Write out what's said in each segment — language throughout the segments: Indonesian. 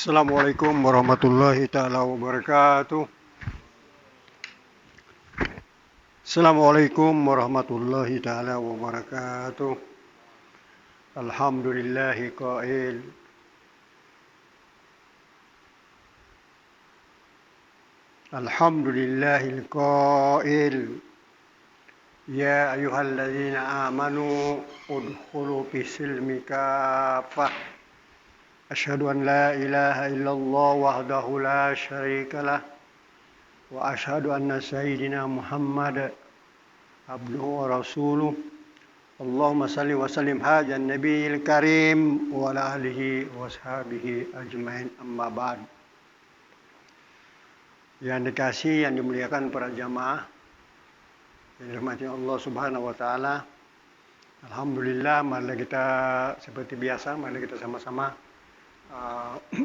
Assalamualaikum warahmatullahi taala wabarakatuh. Assalamualaikum warahmatullahi taala wabarakatuh. Alhamdulillahi qail. Alhamdulillahil qail. Ya ayyuhalladzina amanu udkhulu fis-silmi kaffah. Asyhadu an la ilaha illallah wahdahu la syarikalah. Wa asyhadu anna sayyidina Muhammad abduhu wa rasuluh. Allahumma salli wa sallim hajan nabiyil karim wa ala alihi wa ashabihi ajmain, amma ba'd. Yang dikasihi, yang dimuliakan para jamaah yang dirahmati Allah Subhanahu wa taala. Alhamdulillah, mari kita seperti biasa, mari kita sama-sama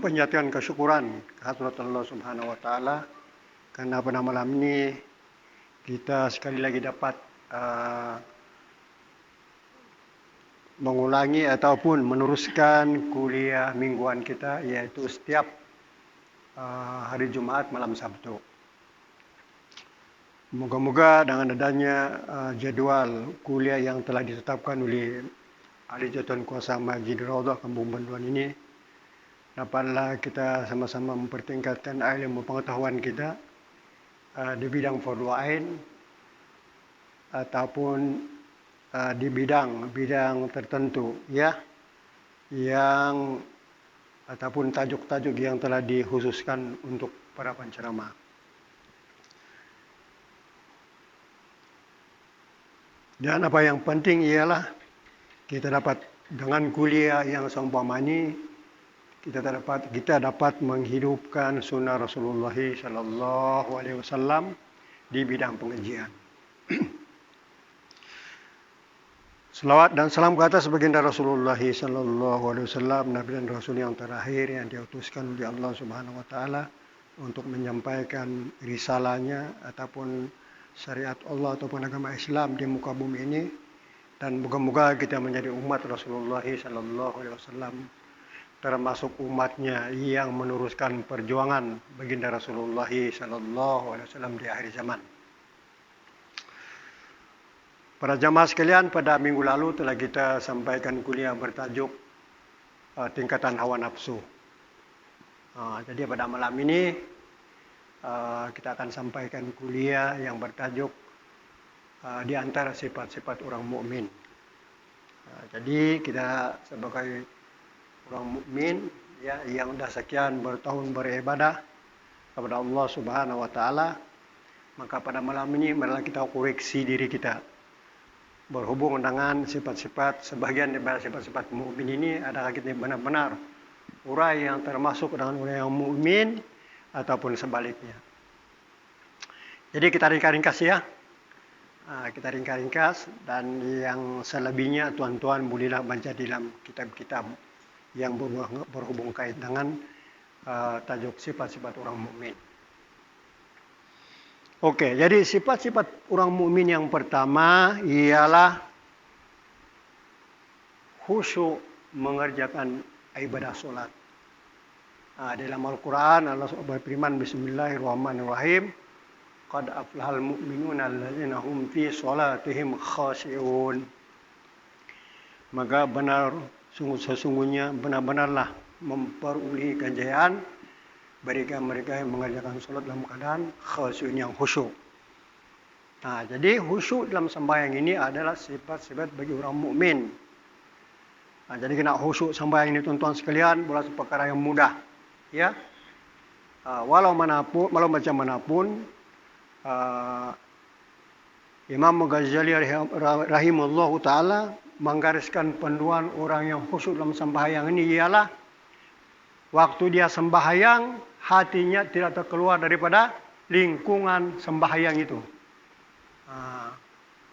penjatuhan kesyukuran kehadirat Allah Subhanahu wa taala karena pada malam ini kita sekali lagi dapat mengulangi ataupun meneruskan kuliah mingguan kita, yaitu setiap hari Jumat malam Sabtu. Moga-moga dengan adanya jadwal kuliah yang telah ditetapkan oleh Ahli Jatuhan Kuasa Masjid Raudhah Kampung Banduan ini, dapatlah kita sama-sama mempertingkatkan ilmu pengetahuan kita di bidang fardu ain ataupun di bidang tertentu, ya, yang ataupun tajuk-tajuk yang telah dikhususkan untuk para penceramah. Dan apa yang penting ialah kita dapat dengan kuliah yang seumpama ini kita dapat menghidupkan sunnah Rasulullah sallallahu alaihi wasallam di bidang pengajian. Selawat dan salam ke atas baginda Rasulullah sallallahu alaihi wasallam, nabi dan rasul yang terakhir yang diutuskan oleh Allah Subhanahu wa taala untuk menyampaikan risalahnya ataupun syariat Allah ataupun agama Islam di muka bumi ini, dan moga-moga kita menjadi umat Rasulullah sallallahu alaihi wasallam, termasuk umatnya yang meneruskan perjuangan baginda Rasulullah sallallahu alaihi wasallam di akhir zaman. Para jamaah sekalian, pada minggu lalu telah kita sampaikan kuliah bertajuk tingkatan hawa nafsu. Jadi pada malam ini kita akan sampaikan kuliah yang bertajuk di antara sifat-sifat orang mukmin. Jadi kita sebagai orang mukmin, ya, yang dah sekian bertahun beribadah kepada Allah Subhanahu wa taala, maka pada malam ini marilah kita koreksi diri kita berhubung dengan sifat-sifat, sebagian daripada sifat-sifat mukmin ini, adakah kita benar-benar orang yang termasuk dengan orang yang mukmin ataupun sebaliknya. Jadi kita ringkas ya. Kita ringkas, dan yang selebihnya tuan-tuan bolehlah baca dalam kitab-kitab yang berhubung kait dengan tajuk sifat-sifat orang mukmin. Oke, jadi sifat-sifat orang mukmin yang pertama ialah khusyuk mengerjakan ibadah solat. Dalam Al-Quran Allah berfirman, Bismillahirrahmanirrahim, Qad aflahal mu'minuna allazina hum fi salatihim khashi'un. Maka sesungguhnya benar-benarlah memperoleh kejayaan mereka yang mengerjakan solat dalam keadaan khasyun, yang khusyuk. Jadi khusyuk dalam sembahyang ini adalah sifat-sifat bagi orang mukmin. Jadi kena khusyuk sembahyang ini, tuan-tuan sekalian, bukan perkara yang mudah, ya. Walau macam manapun, Imam Ghazali rahimahullahu taala menggariskan panduan orang yang khusyuk dalam sembahyang ini ialah waktu dia sembahyang, hatinya tidak terkeluar daripada lingkungan sembahyang itu.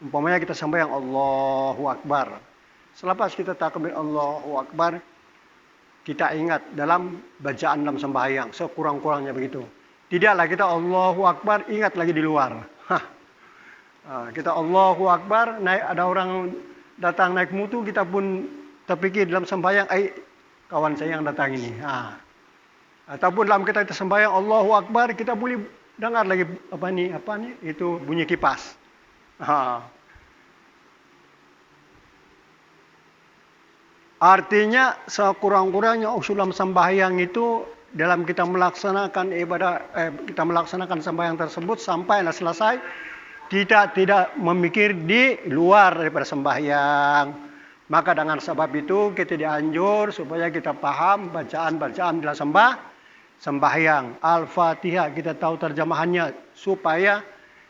Umpamanya kita sembahyang Allahu Akbar, selepas kita takbir Allahu Akbar, kita ingat dalam bacaan dalam sembahyang, sekurang-kurangnya begitu. Tidaklah kita Allahu Akbar ingat lagi di luar. Kita Allahu Akbar, ada orang datang naik mutu, kita pun terpikir dalam sembahyang, kawan saya yang datang ini. Ataupun dalam kita sembahyang Allahu Akbar, kita boleh dengar lagi apa ni itu bunyi kipas. Artinya sekurang-kurangnya usul dalam sembahyang itu dalam kita melaksanakan kita melaksanakan sembahyang tersebut sampailah selesai, tidak memikir di luar daripada sembahyang. Maka dengan sebab itu kita dianjur supaya kita paham bacaan-bacaan dalam sembahyang. Al-Fatihah kita tahu terjemahannya supaya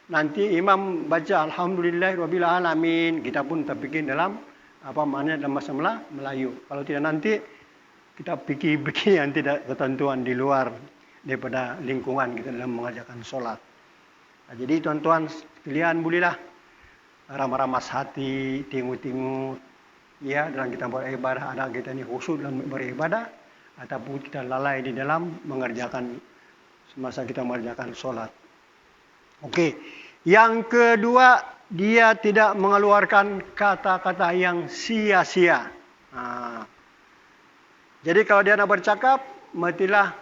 nanti imam baca Alhamdulillahirabbil alamin, kita pun terfikir dalam apa maknanya dalam bahasa Melayu. Kalau tidak nanti kita fikir yang tidak ketentuan di luar daripada lingkungan kita dalam mengajarkan solat. Nah, jadi tuan-tuan sekalian bolehlah ramas-ramas hati, tengok-tengok ya dalam kita beribadah, ada kita ni khusyuk dalam beribadah ataupun kita lalai di dalam mengerjakan semasa kita mengerjakan solat. Okey. Yang kedua, dia tidak mengeluarkan kata-kata yang sia-sia. Jadi kalau dia nak bercakap, mestilah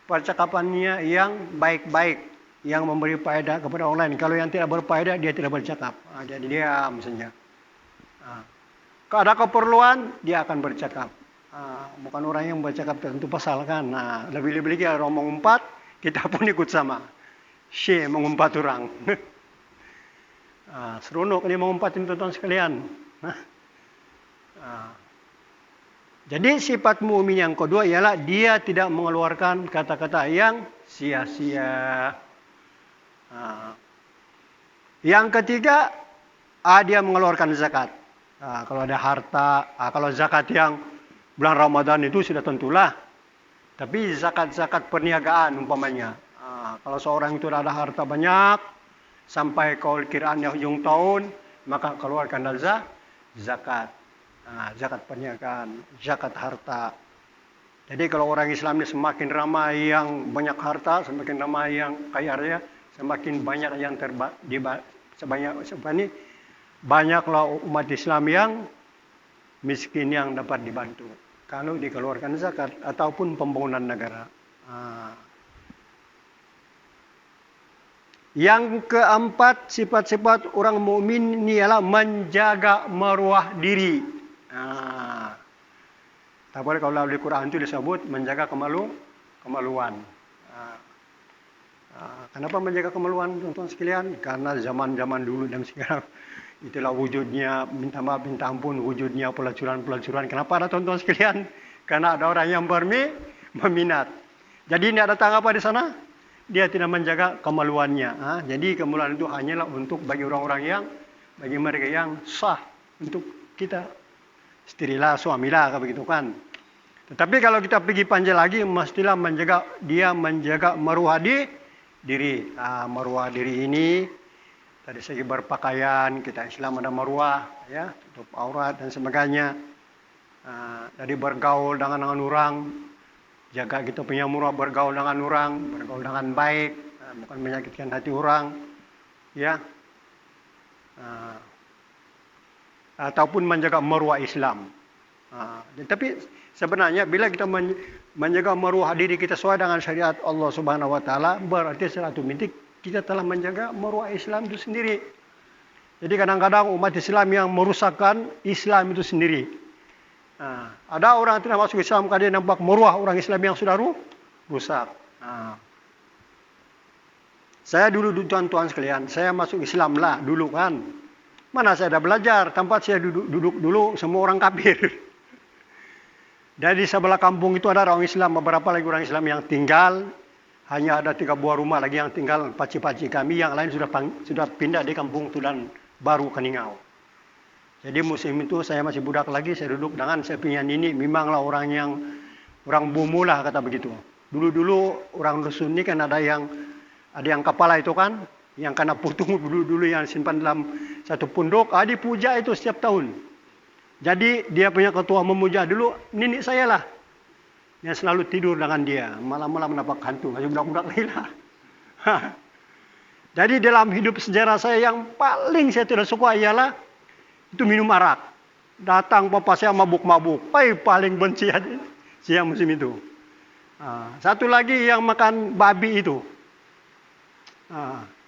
percakapannya yang baik-baik, yang memberi faedah kepada orang lain. Kalau yang tidak berfaedah, dia tidak bercakap. Dia diam saja. Kalau ada keperluan, dia akan bercakap. Bukan orang yang bercakap tentu pasal kan. Lebih-lebih lagi orang mengumpat, kita pun ikut sama. Syekh mengumpat orang. Seronok dia mengumpat ini tuan-tuan sekalian. Jadi sifat mukmin yang kedua ialah dia tidak mengeluarkan kata-kata yang sia-sia. Yang ketiga, dia mengeluarkan zakat. Kalau ada harta, kalau zakat yang bulan Ramadan itu sudah tentulah. Tapi zakat-zakat perniagaan umpamanya. Kalau seorang itu ada harta banyak, sampai kalau kiraannya hujung tahun, maka keluarkan zakat. Zakat perniagaan, zakat harta. Jadi kalau orang Islam ini semakin ramai yang banyak harta, semakin ramai yang kaya raya, semakin banyak yang banyaklah umat Islam yang miskin yang dapat dibantu kalau dikeluarkan zakat ataupun pembangunan negara. Yang keempat, sifat-sifat orang mukmin ini ialah menjaga maruah diri. Tak boleh kalau di Quran itu disebut menjaga kemaluan. Kenapa menjaga kemaluan, tuan-tuan sekalian? Karena zaman-zaman dulu dan sekarang itulah wujudnya, minta maaf, minta ampun, wujudnya pelacuran-pelacuran. Kenapa ada tuan-tuan sekalian? Karena ada orang yang berminat. Jadi ini ada tanggapan di sana, dia tidak menjaga kemaluannya. Jadi kemaluan itu hanyalah untuk bagi orang-orang yang, bagi mereka yang sah untuk kita isterilah, suamilah, begitu kan. Tetapi kalau kita pergi panjang lagi, mestilah menjaga maruah diri. Maruah diri ini dari segi berpakaian, kita Islam ada maruah, ya, tutup aurat dan sebagainya. Dari bergaul dengan orang, jaga kita punya maruah, bergaul dengan orang, bergaul dengan baik, bukan menyakitkan hati orang, ya. Ataupun menjaga maruah Islam. Tapi sebenarnya bila kita menjaga maruah diri kita sesuai dengan syariat Allah Subhanahu Wa Taala, berarti satu mintik kita telah menjaga maruah Islam itu sendiri. Jadi kadang-kadang umat Islam yang merusakkan Islam itu sendiri. Ada orang yang tidak masuk Islam karena dia nampak maruah orang Islam yang sudah rusak. Saya dulu tuan-tuan sekalian, saya masuk Islam lah dulu kan. Mana saya dah belajar, tempat saya duduk dulu semua orang kafir. Dari sebelah kampung itu ada orang Islam, beberapa lagi orang Islam yang tinggal. Hanya ada 3 buah rumah lagi yang tinggal, pakcik-pakcik kami. Yang lain sudah pindah di kampung Tudan Baru Keningau. Jadi musim itu saya masih budak lagi, saya duduk dengan saya punya nini. Memanglah orang bumbu lah kata begitu. Dulu orang dusun ini kan ada yang kepala itu kan. Yang kena putung dulu yang simpan dalam satu pondok, dipuja itu setiap tahun. Jadi dia punya ketua memuja dulu, nenek saya lah. Yang selalu tidur dengan dia, malam-malam nampak hantu, masih budak-budak lagi lah. Jadi dalam hidup sejarah saya yang paling saya tidak suka ialah itu minum arak. Datang bapak saya mabuk-mabuk, paling benci siang musim itu. Satu lagi yang makan babi itu.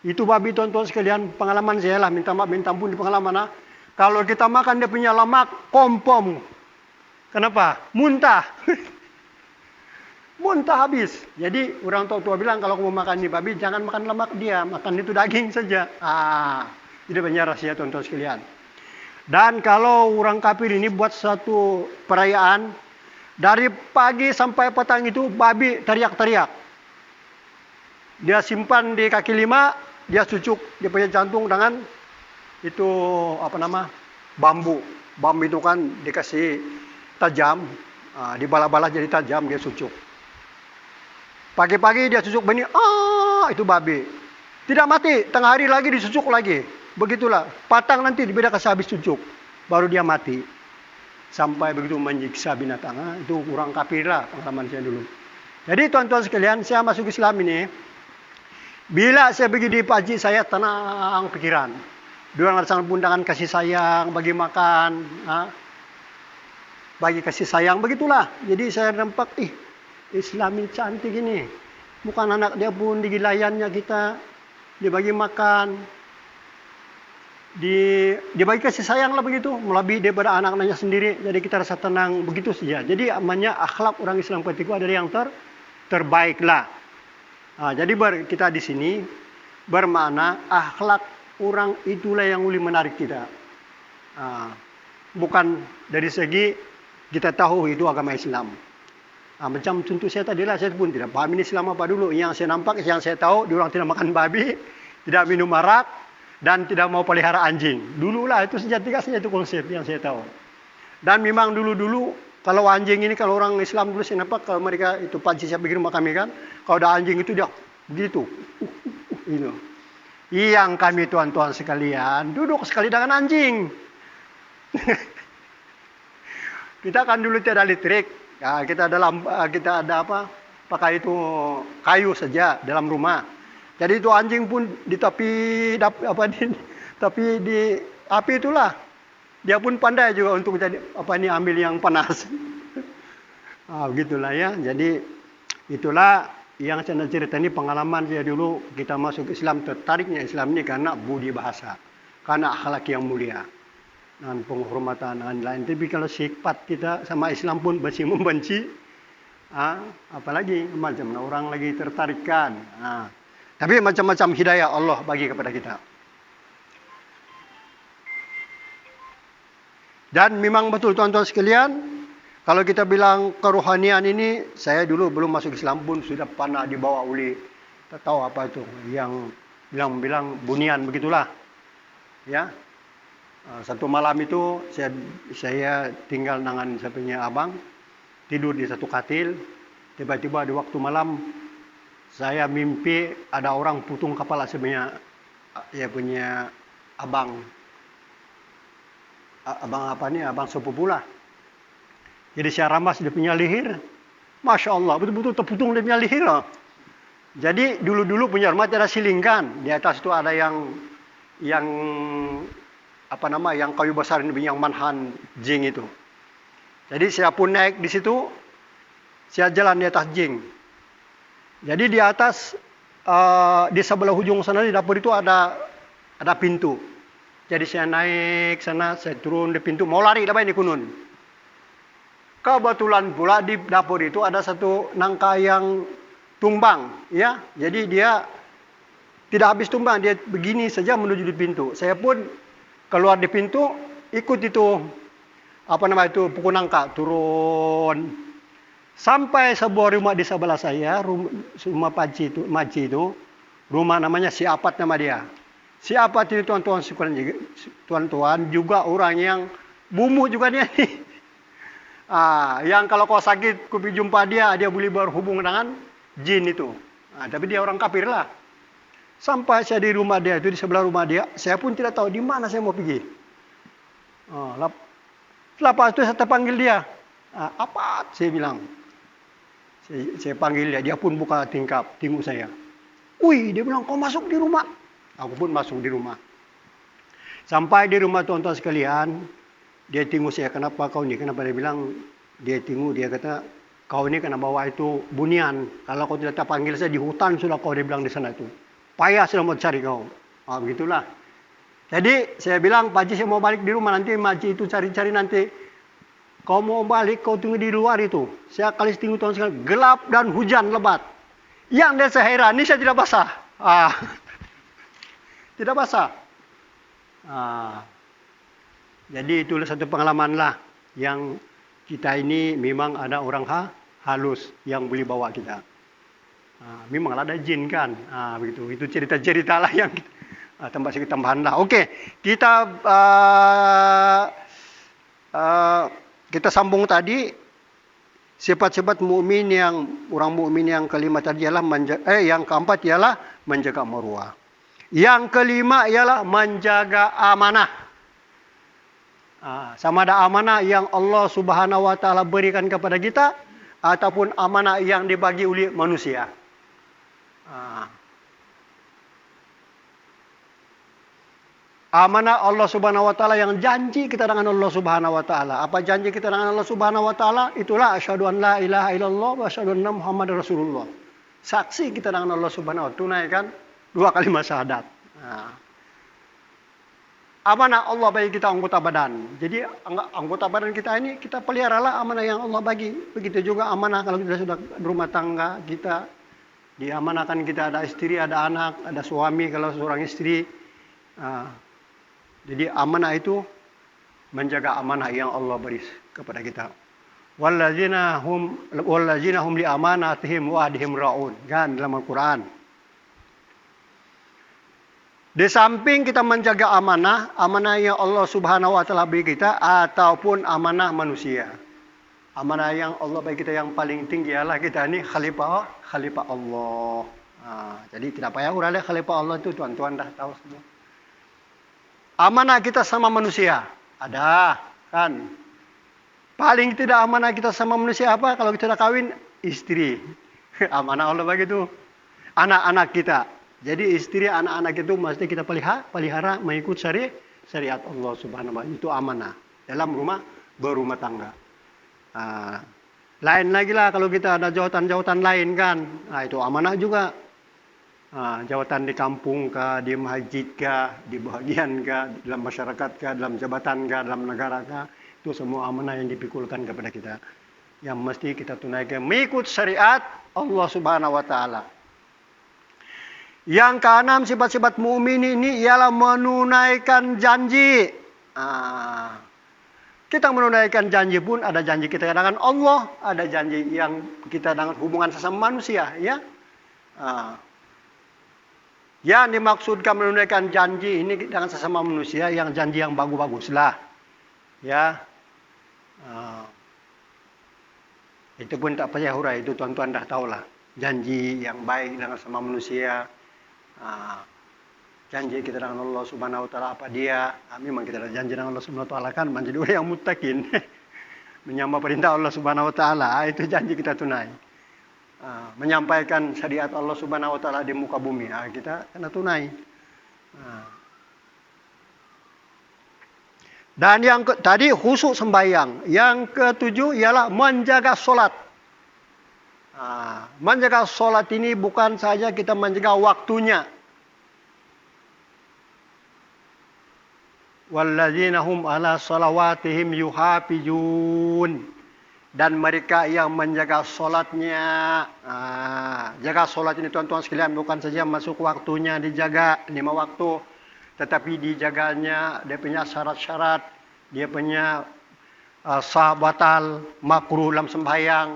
Itu babi tuan-tuan sekalian, pengalaman saya lah, minta maaf, minta ampun di pengalaman. Kalau kita makan dia punya lemak, kompom. Kenapa? Muntah. Muntah habis. Jadi orang tua bilang kalau kamu makan ini babi, jangan makan lemak dia, makan itu daging saja. Itu banyak rahasia tuan-tuan sekalian. Dan kalau orang kafir ini buat satu perayaan, dari pagi sampai petang itu babi teriak-teriak. Dia simpan di kaki lima, dia cucuk, dia punya jantung dengan itu bambu. Bambu itu kan dikasih tajam, dibalah-balah jadi tajam, dia cucuk. Pagi-pagi dia cucuk benih, itu babi. Tidak mati, tengah hari lagi dicucuk lagi. Begitulah, patang nanti beda kasih habis cucuk, baru dia mati. Sampai begitu menyiksa binatang. Itu kurang kafir lah pengalaman saya dulu. Jadi tuan-tuan sekalian, saya masuk Islam ini, bila saya pergi di Paji, saya tenang pikiran. Dia sangat undangan kasih sayang, bagi makan, bagi kasih sayang, begitulah. Jadi saya nampak, Islam ini cantik ini. Bukan anak dia pun digilayannya kita, dibagi makan, dibagi kasih sayang lah begitu, melebihi daripada anak-anaknya sendiri. Jadi kita rasa tenang begitu saja. Jadi namanya akhlak orang Islam ketika adalah yang terbaik lah. Jadi kita di sini bermakna akhlak orang itulah yang lebih menarik kita. Bukan dari segi kita tahu itu agama Islam. Macam contoh saya tadi lah, saya pun tidak paham ini Islam apa dulu. Yang saya nampak, yang saya tahu, diorang tidak makan babi, tidak minum arak, dan tidak mau pelihara anjing. Dulu lah itu sejatinya itu konsep yang saya tahu. Dan memang dulu kalau anjing ini, kalau orang Islam dulu saya nampak, kalau mereka itu panci saya pikir kami kan, kalau ada anjing itu dia begitu. Itu. Yang kami tuan-tuan sekalian duduk sekali dengan anjing. Kita kan dulu tidak ada listrik. Ya, kita ada pakai itu kayu saja dalam rumah. Jadi itu anjing pun di tapi di api itulah. Dia pun pandai juga untuk jadi ambil yang panas. Begitulah ya. Jadi itulah yang saya cerita ini pengalaman saya dulu kita masuk Islam, tertariknya Islam ini karena budi bahasa, karena akhlak yang mulia dan penghormatan dan lain. Tapi kalau sifat kita sama Islam pun masih membenci, apalagi macam orang lagi tertarikkan. Tapi macam-macam hidayah Allah bagi kepada kita. Dan memang betul tuan-tuan sekalian, kalau kita bilang kerohanian ini, saya dulu belum masuk Islam pun sudah pernah dibawa oleh, tak tahu apa itu, yang bilang bunian begitulah. Ya. Satu malam itu saya tinggal dengan saya punya abang, tidur di satu katil. Tiba-tiba di waktu malam saya mimpi ada orang putung kepala sebenarnya, ya punya abang sepupu lah. Jadi saya ramas dia punya leher, masya Allah, betul-betul terputung dia punya leher. Jadi dulu punya rumah ada silingkan, di atas itu ada yang kayu besar ini, yang manhan jing itu. Jadi saya pun naik di situ, saya jalan di atas jing. Jadi di atas di sebelah ujung sana di dapur itu ada pintu. Jadi saya naik sana, saya turun di pintu, mau lari dapat ini kunun. Kebetulan pula di dapur itu ada satu nangka yang tumbang, ya. Jadi dia tidak habis tumbang, dia begini saja menuju di pintu. Saya pun keluar di pintu, ikut itu pukul nangka, turun. Sampai sebuah rumah di sebelah saya, rumah Maji itu, rumah namanya Si Apat nama dia. Si Apat itu tuan-tuan juga orang yang bumbu juga dia. Yang kalau kau sakit, kau jumpa dia boleh berhubung dengan jin itu. Tapi dia orang kafir lah. Sampai saya di rumah dia itu, di sebelah rumah dia, saya pun tidak tahu di mana saya mau pergi. Lepas itu saya terpanggil dia. Apa? Saya bilang. Saya panggil dia pun buka tingkap, tengok saya. Wih, dia bilang, kau masuk di rumah. Aku pun masuk di rumah. Sampai di rumah tuan-tuan sekalian, dia tengok saya, kenapa kau ni? Kenapa dia bilang, dia tengok, dia kata, Kau ini kena bawa itu bunian. Kalau kau tidak terpanggil saya di hutan sudah kau dia bilang di sana itu. Payah sudah mau cari kau. Begitulah. Jadi saya bilang, Pak Haji saya mau balik di rumah nanti Makcik itu cari-cari nanti. Kau mau balik kau tunggu di luar itu. Saya kali setengah tahun sekali gelap dan hujan lebat. Yang dia saya heran, ini saya tidak basah. Tidak basah. Jadi itulah satu pengalaman lah yang kita ini memang ada orang halus yang boleh bawa kita. Memang ada jin kan, begitu. Itu cerita-cerita lah yang tambah sedikit tambahan lah. Oke, kita sambung tadi sifat-sifat mukmin yang orang mukmin yang kelima tadi ialah yang keempat ialah menjaga maruah. Yang kelima ialah menjaga amanah. Sama ada amanah yang Allah Subhanahu wa taala berikan kepada kita ataupun amanah yang dibagi oleh manusia. Amanah Allah Subhanahu wa taala yang janji kita dengan Allah Subhanahu wa taala. Apa janji kita dengan Allah Subhanahu wa taala? Itulah asyhadu an la ilaha illallah wa asyhadu anna Muhammadar Rasulullah. Saksi kita dengan Allah Subhanahu wa taala, tunaikan 2 kalimat syahadat. Amanah Allah bagi kita anggota badan. Jadi anggota badan kita ini kita peliharalah amanah yang Allah bagi. Begitu juga amanah kalau kita sudah berumah tangga, kita diamanahkan, kita ada istri, ada anak, ada suami kalau seorang istri. Jadi amanah itu menjaga amanah yang Allah beri kepada kita. Wallazina hum li amanatihim wa ahdihim raun. Kan dalam Al-Qur'an. Di samping kita menjaga amanah yang Allah Subhanahu wa taala beri kita ataupun amanah manusia. Amanah yang Allah bagi kita yang paling tinggi ialah kita ini khalifah Allah. Jadi tidak payah urale khalifah Allah itu tuan-tuan dah tahu semua. Amanah kita sama manusia ada kan. Paling tidak amanah kita sama manusia apa? Kalau kita dah kawin, istri. Amanah Allah bagi itu. Anak-anak kita. Jadi istri, anak-anak itu mesti kita pelihara mengikut syariat Allah Subhanahu wa taala. Itu amanah dalam berumah tangga. Lain lagi lah kalau kita ada jawatan-jawatan lain kan. Itu amanah juga. Jawatan di kampung kah, di masjid kah, di bahagian kah, dalam masyarakat kah, dalam jabatan kah, dalam negara kah, itu semua amanah yang dipikulkan kepada kita. Yang mesti kita tunaikan mengikut syariat Allah Subhanahu wa taala. Yang keenam sifat-sifat mukmin ini ialah menunaikan janji. Kita menunaikan janji pun ada janji kita dengan Allah, ada janji yang kita dengan hubungan sesama manusia, ya. Yang dimaksudkan menunaikan janji ini dengan sesama manusia yang janji yang bagus-baguslah. Ya. Itu pun tak payah hurai, itu tuan-tuan dah tahulah. Janji yang baik dengan sesama manusia. Janji kita dengan Allah Subhanahu wa taala apa dia? Memang kita ada janji dengan Allah Subhanahu wa taala kan menjadi orang yang muttaqin. Menyembah perintah Allah Subhanahu wa taala, itu janji kita tunai. Menyampaikan syariat Allah Subhanahu wa taala di muka bumi, kita kena tunai. Dan yang tadi khusyuk sembahyang. Yang ketujuh ialah menjaga solat. Menjaga solat ini bukan saja kita menjaga waktunya. Wallazina hum ala salawatihim yuhafizun. Dan mereka yang menjaga solatnya. Jaga solat ini tuan-tuan sekalian bukan saja masuk waktunya dijaga 5 waktu. Tetapi dijaganya dia punya syarat-syarat. Dia punya sah batal, makruh dalam sembahyang.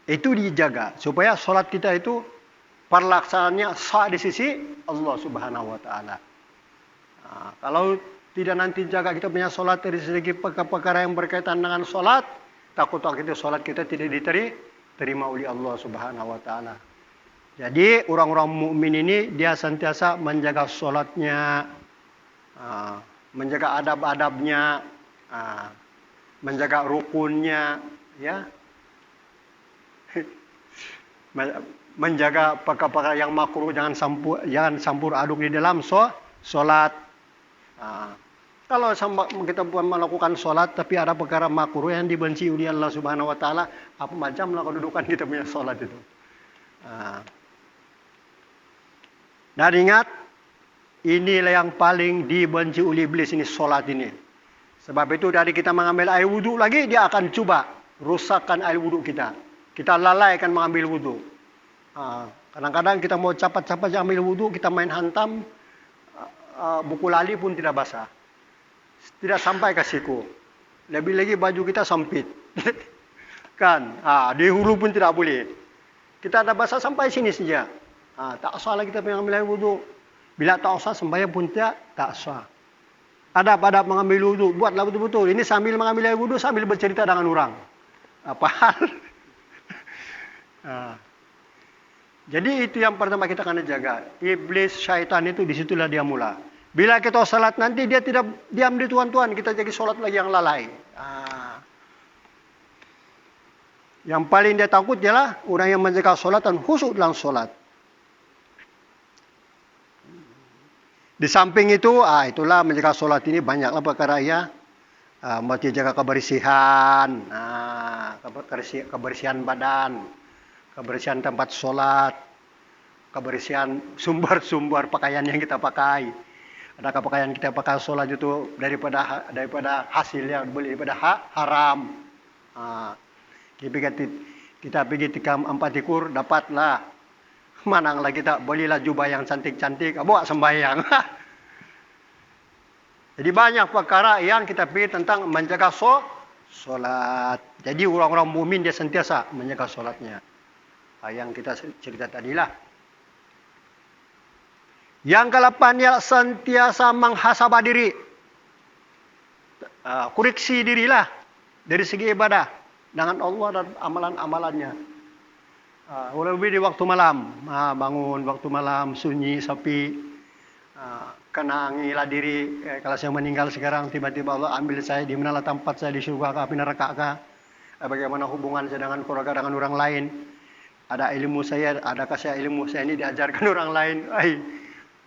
Itu dijaga. Supaya solat kita itu perlaksanaannya sah di sisi Allah Subhanahu wa taala. Kalau tidak nanti jaga kita punya solat dari segi perkara yang berkaitan dengan solat, takut-takut itu solat kita tidak diterima oleh Allah Subhanahu wa taala. Jadi orang-orang mukmin ini dia sentiasa menjaga solatnya, menjaga adab-adabnya, menjaga rukunnya, ya. Menjaga perkara-perkara yang makruh jangan campur aduk di dalam solat. Kalau kita melakukan sholat tapi ada perkara makruh yang dibenci oleh Allah Subhanahu Wa Taala, apa macamlah kedudukan kita punya sholat itu. Dan ingat, inilah yang paling dibenci oleh iblis ini, sholat ini. Sebab itu dari kita mengambil air wudhu lagi, dia akan coba rusakkan air wudhu kita. Kita lalaikan mengambil wudhu. Kadang-kadang kita mau cepat-cepat ambil wudhu, kita main hantam, buku lali pun tidak basah. Tidak sampai ke siku. Lebih lagi baju kita sempit. Kan? Di hulu pun tidak boleh. Kita ada basah sampai sini saja. Tak usah lagi kita mengambil air wudhu. Bila tak usah sembahyang pun tak usah. Adab-adab mengambil wudhu, buatlah betul-betul. Ini sambil mengambil air wudhu, sambil bercerita dengan orang. Apa hal? Jadi itu yang pertama kita akan jaga. Iblis, syaitan itu disitulah dia mula. Bila kita salat nanti dia tidak diam di tuan-tuan, kita jadi salat lagi yang lalai. Yang paling dia takut ialah orang yang menjaga salat dan khusyuk dalam salat. Di samping itu, itulah menjaga salat ini banyaklah perkara ya. Mesti jaga kebersihan, kebersihan badan, kebersihan tempat salat, kebersihan sumber-sumber pakaian yang kita pakai. Adakah pakaian kita pakai sholat itu daripada hasilnya daripada haram. Kita pergi tikam 4 ekor dapatlah. Mananglah kita belilah jubah yang cantik-cantik, bawa sembahyang. Jadi banyak perkara yang kita pikir tentang menjaga sholat. Jadi orang-orang mukmin dia sentiasa menjaga sholatnya. Yang kita cerita tadilah. Yang ke-8 ialah sentiasa menghasabah diri. Koreksi dirilah dari segi ibadah dengan Allah dan amalan-amalannya. Lebih di waktu malam, bangun waktu malam sunyi sepi, kenangilah diri. Kalau saya meninggal sekarang tiba-tiba Allah ambil saya, di manalah tempat saya, di surga kah, di neraka kah? Bagaimana hubungan saya dengan keluarga, dengan orang lain? Ada ilmu saya, adakah saya ilmu saya ini diajarkan orang lain?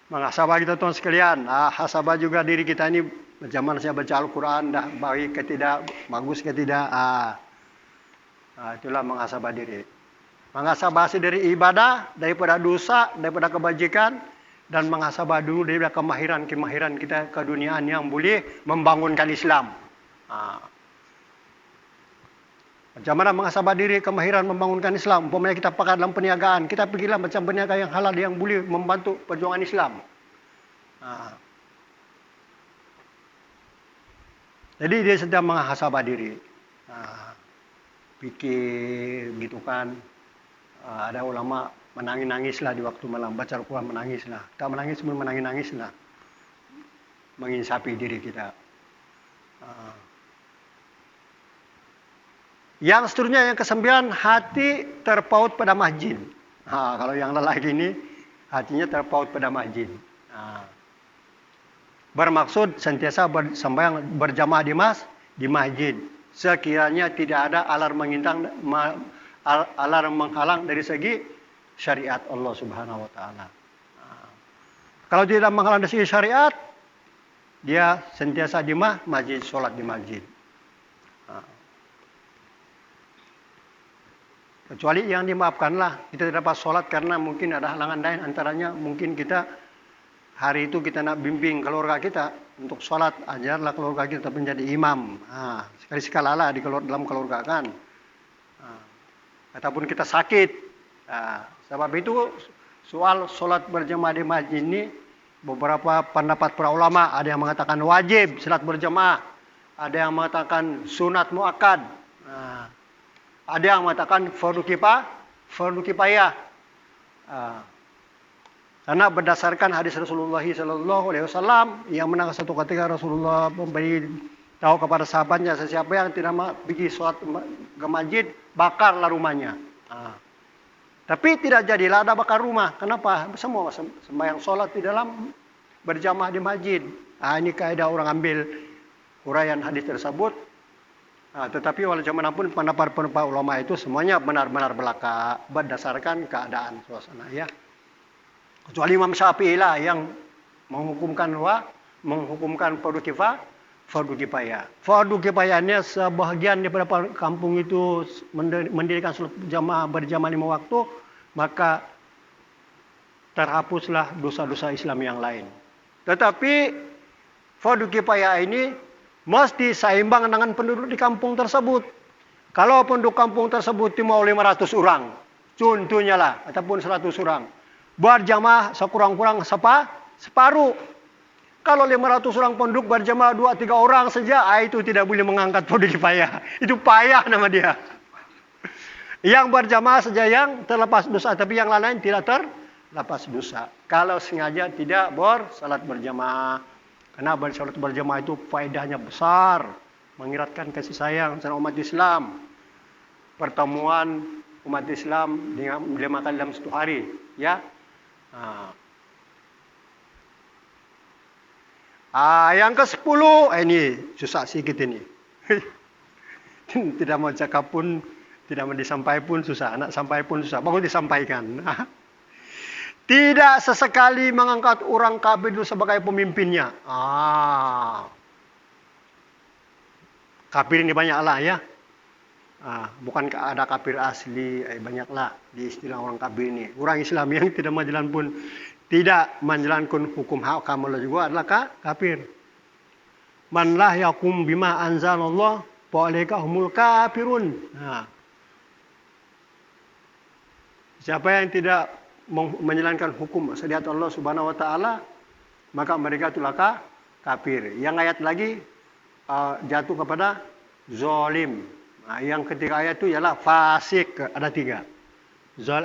Menghasabah kita tuan sekalian. Hasabah juga diri kita ini. Zaman saya baca Al-Quran, dah baik ke tidak, bagus ke tidak. Itulah menghasabah diri. Menghasabah dari ibadah, daripada dosa, daripada kebajikan. Dan menghasabah dulu daripada kemahiran kita keduniaan yang boleh membangunkan Islam. Macam mana menghasabah diri kemahiran membangunkan Islam? Umpamanya kita pakai dalam perniagaan, kita pergilah macam perniagaan yang halal yang boleh membantu perjuangan Islam. Jadi dia sedang menghasabah diri. Pikir gitu kan. Ada ulama menangis-nangislah di waktu malam, baca Al-Quran menangislah. Tak menangis pun menangis-nangislah. Menginsapi diri kita. Yang seterusnya yang ke-9, hati terpaut pada masjid. Kalau yang lelaki ini hatinya terpaut pada masjid. Bermaksud sentiasa sembahyang berjamaah di masjid. Sekiranya tidak ada alarm menghalang dari segi syariat Allah Subhanahu Wa Taala. Kalau tidak menghalang dari segi syariat, dia sentiasa di masjid, sholat di masjid. Kecuali yang dimaafkanlah, kita tidak dapat sholat karena mungkin ada halangan lain, antaranya mungkin kita hari itu kita nak bimbing keluarga kita untuk sholat, ajarlah keluarga kita menjadi imam. Sekali-sekala lah dalam keluarga kan. Ataupun kita sakit. Sebab itu soal sholat berjamaah di masjid ini beberapa pendapat para ulama, ada yang mengatakan wajib sholat berjamaah, ada yang mengatakan sunat muakkad. Ada yang mengatakan fardu kifayah. Karena berdasarkan hadis Rasulullah SAW yang menang satu ketika Rasulullah memberi tahu kepada sahabatnya, sesiapa yang tidak pergi sholat ke masjid, bakarlah rumahnya. Tapi tidak jadilah ada bakar rumah. Kenapa? Semua sembahyang sholat di dalam berjamaah di masjid. Ini kaidah orang ambil uraian hadis tersebut. Tetapi walaupun manapun pendapat ulama itu semuanya benar-benar belaka berdasarkan keadaan suasana ya. Kecuali Imam Syafi'i lah yang menghukumkan menghukumkan fardu kifayah. Fardu kifayahnya sebahagian daripada kampung itu mendirikan salat berjamaah 5 waktu, maka terhapuslah dosa-dosa Islam yang lain. Tetapi fardu kifayah ini mesti seimbang dengan penduduk di kampung tersebut. Kalau penduduk kampung tersebut cuma 500 orang, contohnya lah, ataupun 100 orang, berjamaah sekurang-kurang separuh. Kalau 500 orang penduduk berjamaah 2-3 orang saja, itu tidak boleh mengangkat fardu kifayah. Itu payah nama dia. Yang berjamaah saja yang terlepas dosa, tapi yang lain tidak terlepas dosa. Kalau sengaja tidak bersalat berjamaah. Karena bersalat berjamaah itu faedahnya besar. Mengiratkan kasih sayang sama umat Islam. Pertemuan umat Islam dengan 5 kali dalam 1 hari. Ya. Yang ke-10, ini susah sedikit ini. Tidak mau cakap pun, tidak mau disampaikan pun susah. Nak sampai pun susah, bagus disampaikan. Tidak sesekali mengangkat orang kafir itu sebagai pemimpinnya. Kafir ini banyaklah ya. Bukan ada kafir asli, banyaklah di istilah orang kafir ini. Orang Islam yang tidak menjalankan pun tidak menjalankan hukum hakam Allah juga adalah kafir. Man la yakum bima anzalallah fa alaika humul kafirun. Siapa yang tidak menjalankan hukum syariat Allah Subhanahu wa taala, maka mereka itulah kafir. Yang ayat lagi jatuh kepada zalim. Yang ketiga ayat itu ialah fasik, ada 3.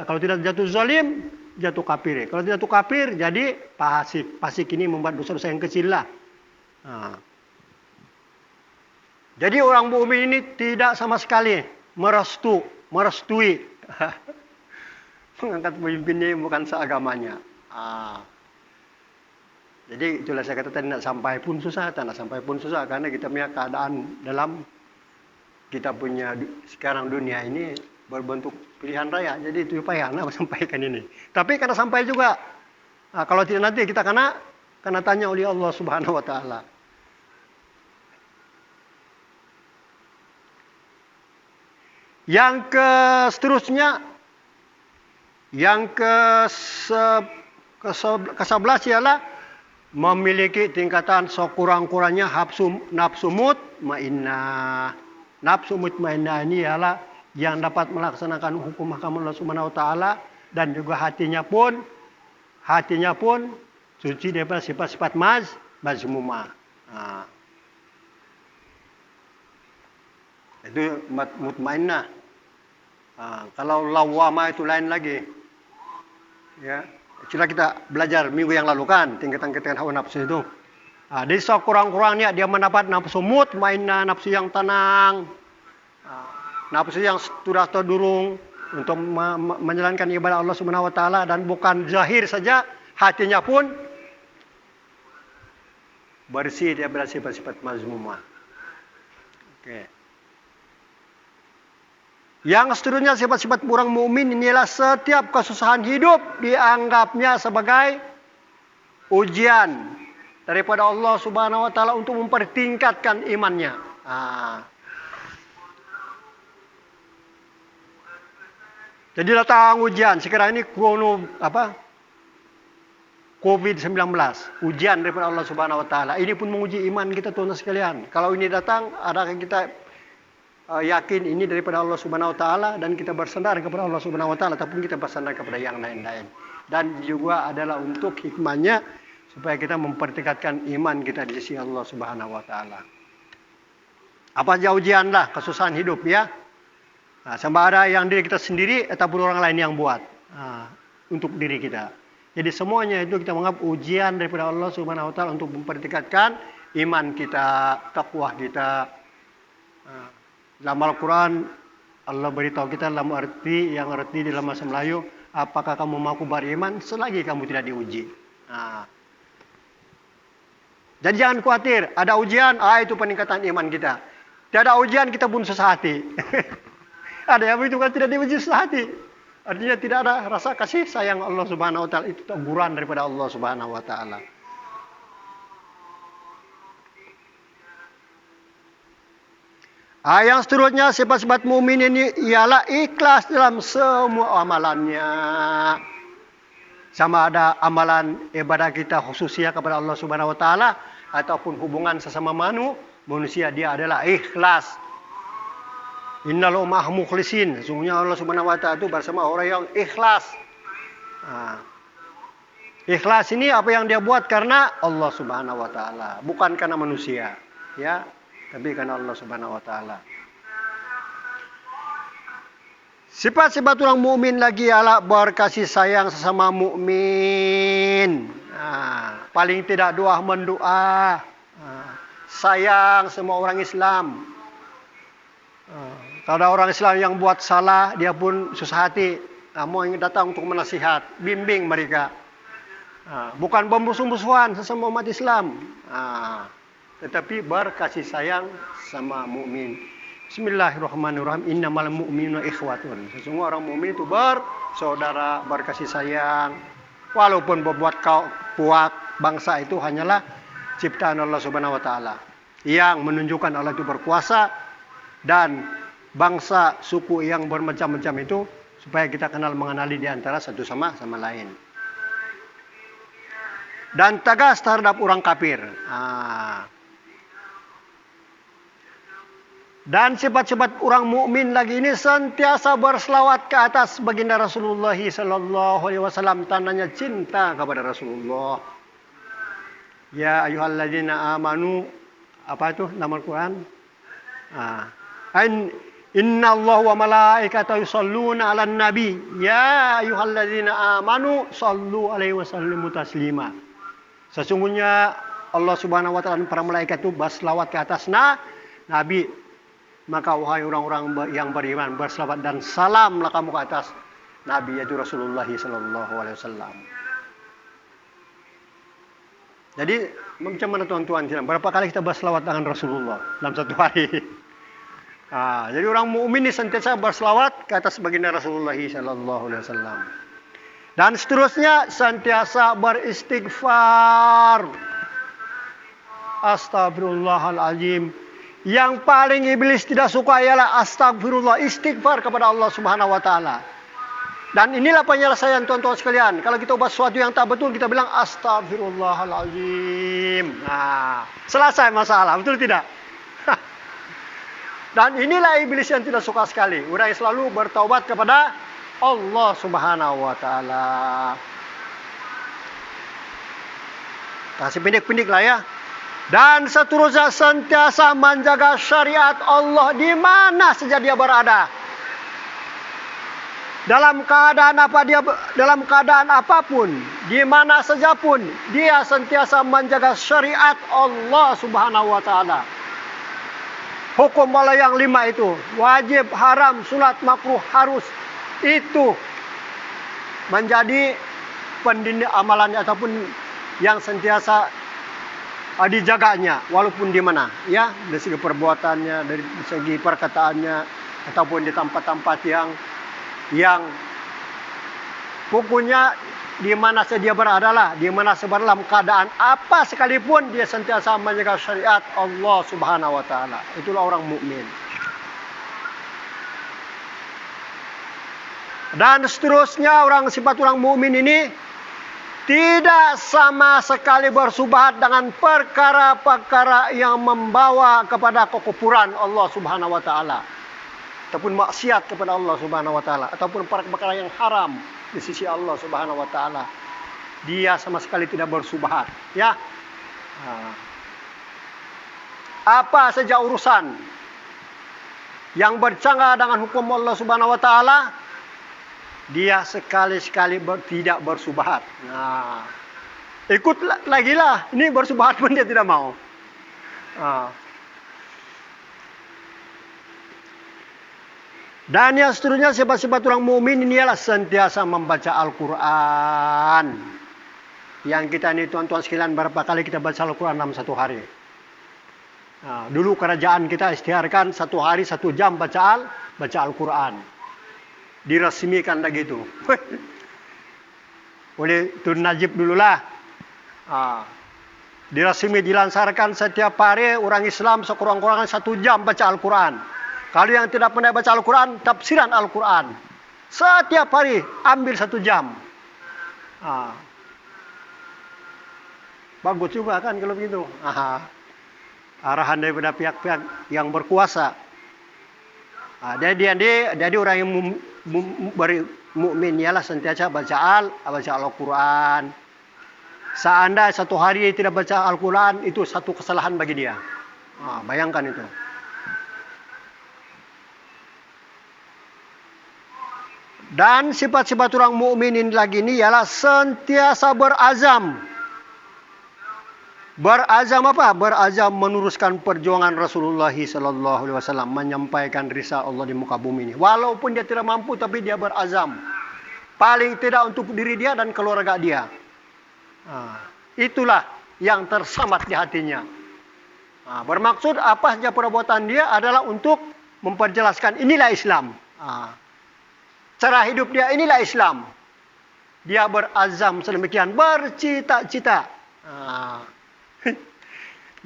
Kalau tidak jatuh zalim, jatuh kafir. Kalau tidak jatuh kafir, jadi fasik. Fasik ini membuat dosa-dosa yang kecil lah. Jadi orang mukmin ini tidak sama sekali merestui mengangkat pemimpinnya bukan seagamanya. Jadi itulah saya kata tadi, nak sampai pun susah, karena kita punya keadaan dalam kita punya sekarang dunia ini berbentuk pilihan raya. Jadi itu payah nak sampaikan ini. Tapi karena sampai juga, kalau tidak nanti kita kena tanya oleh Allah Subhanahu wa taala. Yang seterusnya, yang ke-11 ialah memiliki tingkatan sekurang-kurangnya nafsu mutmainnah. Nafsu mutmainnah ini ialah yang dapat melaksanakan hukum hakam Allah Subhanahu wa taala, dan juga hatinya pun suci daripada sifat-sifat mazmumah. Itu mutmainnah. Kalau lawwamah itu lain lagi. Ya, sudah kita belajar minggu yang lalu kan, tingkatan-tingkatan hawa nafsu itu. Jadi sekurang-kurangnya dia mendapat nafsu mutmainnah, nafsu yang tenang, nafsu yang sudah terdurung untuk menjalankan ibadah Allah Subhanahu wa taala, dan bukan zahir saja, hatinya pun bersih daripada sifat-sifat mazmumah. Oke. Yang seterusnya sifat-sifat orang mukmin inilah setiap kesusahan hidup dianggapnya sebagai ujian daripada Allah Subhanahu wa taala untuk mempertingkatkan imannya. Jadi datang ujian, sekarang ini COVID-19, ujian daripada Allah Subhanahu wa taala. Ini pun menguji iman kita, tuan-tuan sekalian. Kalau ini datang, adakah kita yakin ini daripada Allah Subhanahu wa taala dan kita bersandar kepada Allah Subhanahu wa taala, ataupun kita bersandar kepada yang lain-lain. Dan juga adalah untuk hikmahnya supaya kita mempertingkatkan iman kita di sisi Allah Subhanahu wa taala. Apa aja ujian lah, kesusahan hidup ya. Sama ada yang diri kita sendiri ataupun orang lain yang buat untuk diri kita. Jadi semuanya itu kita menganggap ujian daripada Allah Subhanahu wa taala untuk mempertingkatkan iman kita, takwa kita. Dalam Al-Quran Allah beritahu kita dalam arti dalam bahasa Melayu, apakah kamu mampu beriman selagi kamu tidak diuji. Jadi jangan khawatir, ada ujian, itu peningkatan iman kita. Tiada ujian kita pun susah hati. Ada yang itu kan tidak diuji susah hati. Artinya tidak ada rasa kasih sayang Allah Subhanahu wa taala, itu teguran daripada Allah Subhanahu wa taala. Yang seterusnya sifat-sifat mukmin ini ialah ikhlas dalam semua amalannya. Sama ada amalan ibadah kita khususnya kepada Allah Subhanahu wa taala ataupun hubungan sesama manusia, dia adalah ikhlas. Innal ma'al mukhlisin. Sesungguhnya Allah Subhanahu wa taala itu bersama orang yang ikhlas. Ikhlas ini apa yang dia buat karena Allah Subhanahu wa taala, bukan karena manusia, ya, tapi karena Allah Subhanahu wa taala. Sifat-sifat orang mukmin lagi ialah berkasih sayang sesama mukmin. Paling tidak doa mendoa. Sayang semua orang Islam. Kalau ada orang Islam yang buat salah, dia pun susah hati. Mau ingin datang untuk menasihat, bimbing mereka. Bukan bermusuh-musuhan sesama umat Islam. Tetapi berkasih sayang sama mukmin. Bismillahirrahmanirrahim. Innamal mu'minuna ikhwatun. Sesungguhnya orang mukmin itu bersaudara, berkasih sayang. Walaupun berbuat puak, bangsa itu hanyalah ciptaan Allah Subhanahu wa taala yang menunjukkan Allah itu berkuasa, dan bangsa suku yang bermacam-macam itu supaya kita kenal mengenali di antara satu sama lain. Dan tegas terhadap orang kafir. Dan sifat-sifat orang mukmin lagi ini sentiasa berselawat ke atas baginda Rasulullah sallallahu alaihi wasallam, tandanya cinta kepada Rasulullah. Ya ayyuhalladzina amanu, apa itu nama Al-Qur'an? Inna Allah wa malaikatahu yusholluna 'alan nabi. Ya ayyuhalladzina amanu shallu alaihi wasallimu taslima. Sesungguhnya Allah Subhanahu wa taala dan para malaikat itu berselawat ke atas Nabi. Maka wahai orang-orang yang beriman, berselawat dan salamlah kamu ke atas Nabi, yaitu Rasulullah sallallahu alaihi wasallam. Jadi macam mana tuan-tuan? Berapa kali kita berselawat dengan Rasulullah dalam satu hari? Jadi orang mukmin ini sentiasa berselawat ke atas baginda Rasulullah sallallahu alaihi wasallam. Dan seterusnya senantiasa beristighfar. Astagfirullahaladzim. Yang paling iblis tidak suka ialah astagfirullah, istighfar kepada Allah Subhanahu wa taala. Dan inilah penyelesaian tuan-tuan sekalian. Kalau kita buat sesuatu yang tak betul, kita bilang astagfirullahaladzim. Selesai masalah, betul tidak? Dan inilah iblis yang tidak suka sekali. Orang yang selalu bertaubat kepada Allah Subhanahu wa taala. Kasih pendek-pendek lah ya. Dan seterusnya sentiasa menjaga syariat Allah di mana saja dia berada. Dalam keadaan apapun, di mana saja pun, dia sentiasa menjaga syariat Allah Subhanahu wa taala. Hukum Allah yang 5 itu, wajib, haram, sunat, makruh, harus, itu menjadi pendiri amalannya ataupun yang sentiasa dijaganya walaupun di mana, ya, dari segi perbuatannya, dari segi perkataannya, ataupun di tempat-tempat yang pokoknya di mana saja dia berada lah, di mana dalam keadaan apa sekalipun dia sentiasa menjaga syariat Allah Subhanahu wa taala. Itulah orang mukmin. Dan seterusnya sifat orang mukmin ini tidak sama sekali bersubhat dengan perkara-perkara yang membawa kepada kekufuran Allah Subhanahu wa taala, ataupun maksiat kepada Allah Subhanahu wa taala, ataupun perkara yang haram di sisi Allah Subhanahu wa taala. Dia sama sekali tidak bersubhat, ya. Apa saja urusan yang bercanggah dengan hukum Allah Subhanahu wa taala, dia sekali-sekali tidak bersubhat. Ikut lagi lah. Ini bersubhat pun dia tidak mau. Dan yang seterusnya sifat-sifat orang mukmin ini ialah sentiasa membaca Al-Quran. Yang kita ini tuan-tuan sekalian, berapa kali kita baca Al-Quran dalam satu hari? Dulu kerajaan kita istiharkan 1 hari 1 jam baca Al-Quran. Diresmikan lagi itu oleh Tun Najib dululah. Diresmi dilansarkan setiap hari orang Islam sekurang-kurangnya 1 jam baca Al-Quran. Kalau yang tidak pandai baca Al-Quran, tafsiran Al-Quran. Setiap hari ambil 1 jam. Bagus juga kan kalau begitu. Arahan daripada pihak-pihak yang berkuasa. Jadi orang yang mukmin ialah sentiasa baca Al-Quran. Seandainya 1 hari tidak baca Al-Quran, itu satu kesalahan bagi dia. Bayangkan itu. Dan sifat-sifat orang mukmin ini lagi ini ialah sentiasa berazam. Berazam apa? Berazam meneruskan perjuangan Rasulullah sallallahu alaihi wasallam menyampaikan risalah Allah di muka bumi ini. Walaupun dia tidak mampu, tapi dia berazam. Paling tidak untuk diri dia dan keluarga dia. Itulah yang tersamat di hatinya. Bermaksud apa saja perbuatan dia adalah untuk memperjelaskan inilah Islam. Cara hidup dia inilah Islam. Dia berazam sedemikian, bercita-cita.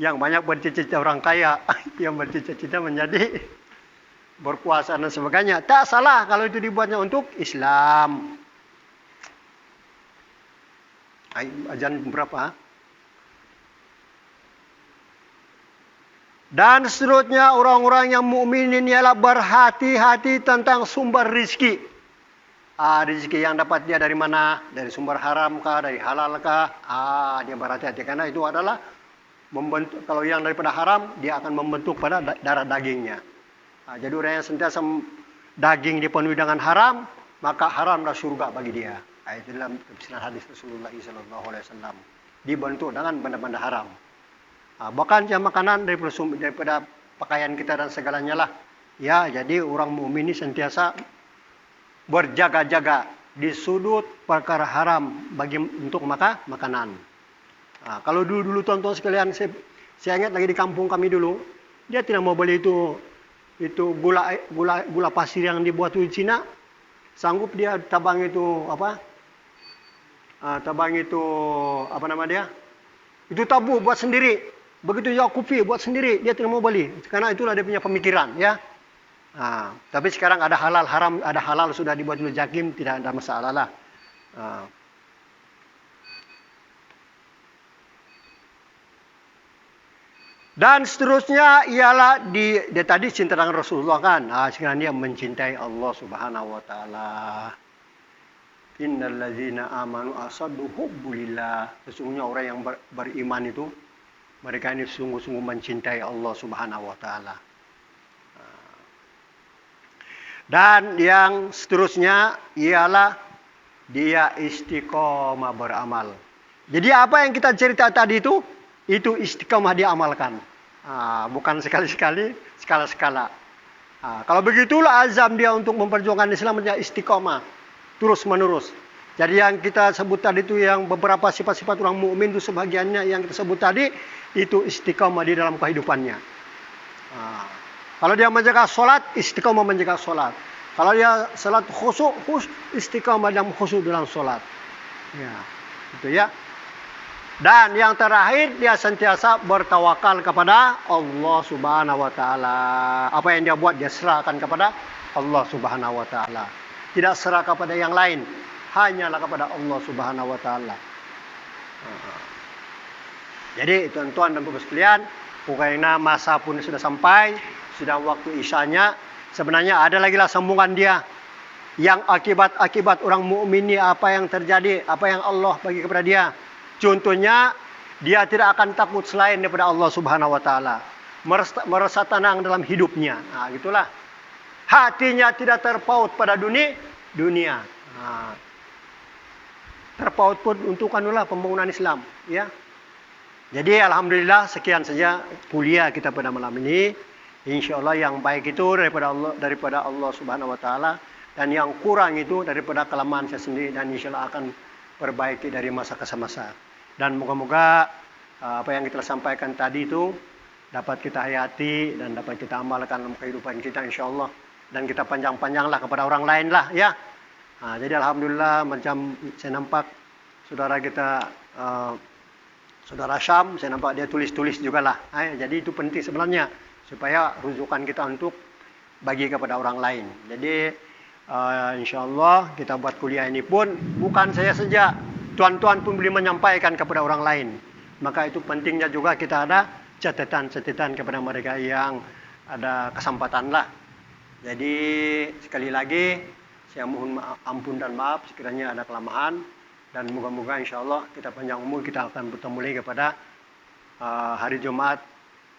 Yang banyak bercita-cita orang kaya, yang bercita-cita menjadi berkuasa dan sebagainya. Tak salah kalau itu dibuatnya untuk Islam. Azan berapa? Dan seterusnya orang-orang yang mukminin ialah berhati-hati tentang sumber rizki. Rizki yang dapat dia dari mana? Dari sumber haram kah? Dari halal kah? Dia berhati-hati karena itu adalah membentuk. Kalau yang daripada haram, dia akan membentuk pada darah dagingnya. Jadi orang yang sentiasa daging dipenuhi dengan haram, maka haramlah surga bagi dia. Itu dalam tafsiran hadis Rasulullah SAW. Dibentuk dengan benda-benda haram. Bahkan yang makanan daripada pakaian kita dan segalanya lah. Ya, jadi orang mukmin ini sentiasa berjaga-jaga di sudut perkara haram untuk makanan. Kalau dulu tonton sekalian, saya ingat lagi di kampung kami dulu, dia tidak mau beli itu gula pasir yang dibuat di Cina, sanggup dia tabang itu apa dia? Itu tabu buat sendiri. Begitu juga kopi buat sendiri, dia tidak mau beli karena itulah dia punya pemikiran, ya. Tapi sekarang ada halal haram, ada halal sudah dibuat oleh Jakim, tidak ada masalah lah. Dan seterusnya ialah dia tadi cinta dengan Rasulullah kan. Sekarang dia mencintai Allah Subhanahu wa taala. Innal ladzina amanu asaddu hubbulillah. Sesungguhnya orang yang beriman itu mereka ini sungguh-sungguh mencintai Allah Subhanahu wa taala. Dan yang seterusnya ialah dia istiqomah beramal. Jadi apa yang kita cerita tadi itu istiqomah dia amalkan. Bukan sekali-sekali, skala-skala. Kalau begitulah azam dia untuk memperjuangkan Islam, dia istiqomah terus menerus. Jadi yang kita sebut tadi itu yang beberapa sifat-sifat orang mukmin itu sebagiannya yang kita sebut tadi itu istiqomah di dalam kehidupannya. Kalau dia menjaga solat, istiqomah menjaga solat. Kalau dia salat khusyuk, istiqomah dalam khusyuk dalam solat. Ya, itu ya. Dan yang terakhir dia sentiasa bertawakal kepada Allah Subhanahu wa taala. Apa yang dia buat dia serahkan kepada Allah Subhanahu wa taala. Tidak serah kepada yang lain, hanyalah kepada Allah Subhanahu wa taala. Jadi tuan-tuan dan Bapak sekalian, pokoknya masa pun sudah sampai, sudah waktu isyanya. Sebenarnya ada lagi lah sambungan dia. Yang akibat orang mukmin ini apa yang terjadi, apa yang Allah bagi kepada dia. Contohnya, dia tidak akan takut selain daripada Allah Subhanahu wa taala. Merasa tenang dalam hidupnya. Gitulah. Hatinya tidak terpaut pada dunia. Terpaut pun untuk pembangunan Islam, ya. Jadi alhamdulillah sekian saja kuliah kita pada malam ini. Insyaallah yang baik itu daripada Allah Subhanahu wa taala dan yang kurang itu daripada kelemahan saya sendiri dan insyaallah akan perbaiki dari masa ke masa. Dan moga-moga apa yang kita sampaikan tadi itu dapat kita hayati dan dapat kita amalkan dalam kehidupan kita insyaallah dan kita panjang-panjanglah kepada orang lain lah, ya. Jadi alhamdulillah macam saya nampak saudara kita saudara Syam, saya nampak dia tulis-tulis juga lah. Jadi itu penting sebenarnya supaya rujukan kita untuk bagi kepada orang lain. Jadi insya Allah kita buat kuliah ini pun bukan saya saja, tuan-tuan pun boleh menyampaikan kepada orang lain. Maka itu pentingnya juga kita ada catatan-catatan kepada mereka yang ada kesempatan lah. Jadi sekali lagi saya mohon ampun dan maaf sekiranya ada kelemahan, dan moga-moga insya Allah kita panjang umur, kita akan bertemu lagi pada hari Jumat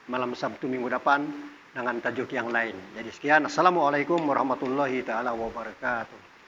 malam Sabtu minggu depan dengan tajuk yang lain. Jadi sekian, assalamualaikum warahmatullahi taala wabarakatuh.